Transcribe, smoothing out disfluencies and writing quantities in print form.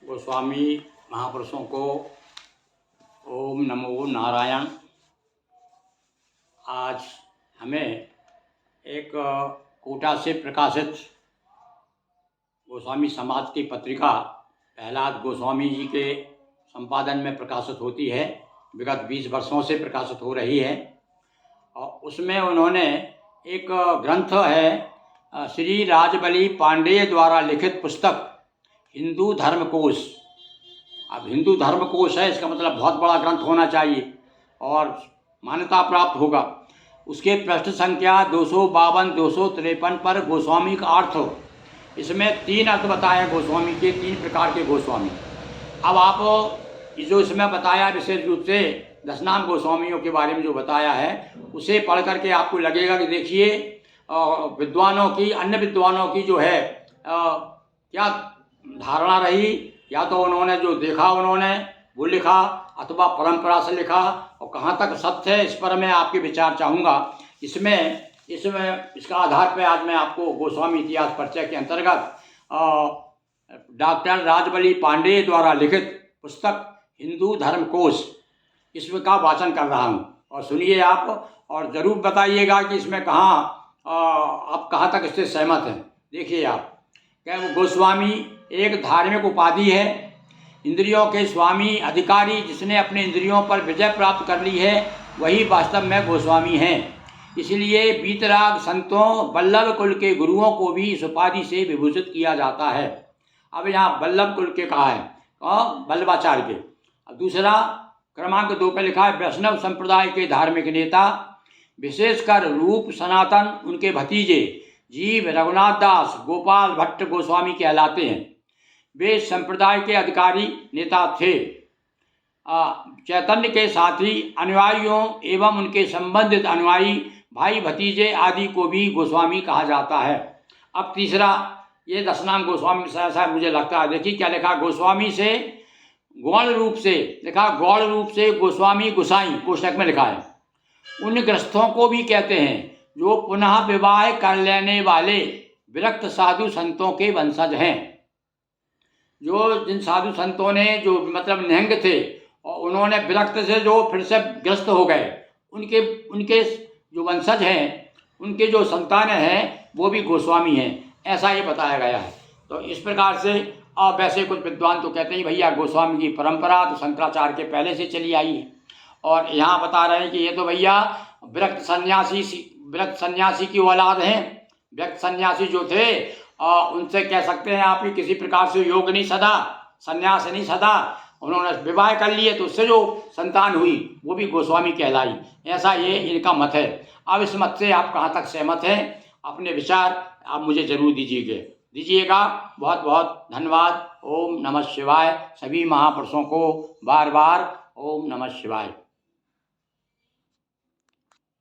गोस्वामी महापुरुषों को ओम नमो नारायण। आज हमें एक कोटा से प्रकाशित गोस्वामी समाज की पत्रिका प्रहलाद गोस्वामी जी के संपादन में प्रकाशित होती है। विगत 20 वर्षों से प्रकाशित हो रही है और उसमें उन्होंने एक ग्रंथ है श्री राजबली पांडेय द्वारा लिखित पुस्तक हिंदू धर्मकोश। अब हिंदू धर्मकोश है, इसका मतलब बहुत बड़ा ग्रंथ होना चाहिए और मान्यता प्राप्त होगा। उसके पृष्ठ संख्या 252 253 पर गोस्वामी का अर्थ, इसमें 3 अर्थ बताए गोस्वामी के, 3 प्रकार के गोस्वामी। अब आप जो इसमें बताया विशेष रूप से 10 नाम गोस्वामियों के बारे में जो बताया है, उसे पढ़ करके आपको लगेगा कि देखिए विद्वानों की, अन्य विद्वानों की जो है क्या धारणा रही, या तो उन्होंने जो देखा उन्होंने वो लिखा अथवा परंपरा से लिखा, और कहाँ तक सत्य है इस पर मैं आपके विचार चाहूँगा। इसका आधार पर आज मैं आपको गोस्वामी इतिहास परिचय के अंतर्गत डॉक्टर राजबली पांडेय द्वारा लिखित पुस्तक हिंदू धर्मकोश इसमें का वाचन कर रहा हूँ। और सुनिए आप, और ज़रूर बताइएगा कि इसमें आप कहाँ तक इससे सहमत हैं। देखिए आप, क्या वो गोस्वामी एक धार्मिक उपाधि है, इंद्रियों के स्वामी अधिकारी, जिसने अपने इंद्रियों पर विजय प्राप्त कर ली है वही वास्तव में गोस्वामी हैं। इसलिए बीतराग संतों वल्लभ कुल के गुरुओं को भी इस उपाधि से विभूषित किया जाता है। अब यहाँ वल्लभ कुल के कहा है, वल्लभाचार्य के। अब दूसरा क्रमांक 2 पे लिखा है वैष्णव संप्रदाय के धार्मिक नेता, विशेषकर रूप सनातन उनके भतीजे जीव रघुनाथ दास गोपाल भट्ट गोस्वामी कहलाते हैं। वे संप्रदाय के अधिकारी नेता थे। चैतन्य के साथी अनुयायियों एवं उनके संबंधित अनुयायी भाई भतीजे आदि को भी गोस्वामी कहा जाता है। अब तीसरा, ये 10 नाम गोस्वामी ऐसा मुझे लगता है। देखिए क्या लिखा, गोस्वामी से गौण रूप से लिखा, गौण रूप से गोस्वामी गोसाई कोष्टक में लिखा है। उन ग्रस्तों को भी कहते हैं जो पुनः विवाह कर लेने वाले विरक्त साधु संतों के वंशज हैं। जो जिन साधु संतों ने जो मतलब निहंग थे और उन्होंने विरक्त से जो फिर से ग्रस्त हो गए, उनके जो वंशज हैं, उनके जो संतान हैं वो भी गोस्वामी हैं, ऐसा ये बताया गया है। तो इस प्रकार से अब वैसे कुछ विद्वान तो कहते हैं भैया गोस्वामी की परंपरा तो शंकराचार्य के पहले से चली आई है, और यहाँ बता रहे हैं कि ये तो भैया विरक्त सन्यासी की औलाद हैं। विरक्त सन्यासी जो थे उनसे कह सकते हैं आप कि किसी प्रकार से योग नहीं सदा, सन्यास नहीं सदा, उन्होंने विवाह कर लिए तो उससे जो संतान हुई वो भी गोस्वामी कहलाई, ऐसा ये इनका मत है। अब इस मत से आप कहाँ तक सहमत हैं, अपने विचार आप मुझे जरूर दीजिएगा। बहुत बहुत धन्यवाद। ओम नमः शिवाय। सभी महापुरुषों को बार बार ओम नमः शिवाय।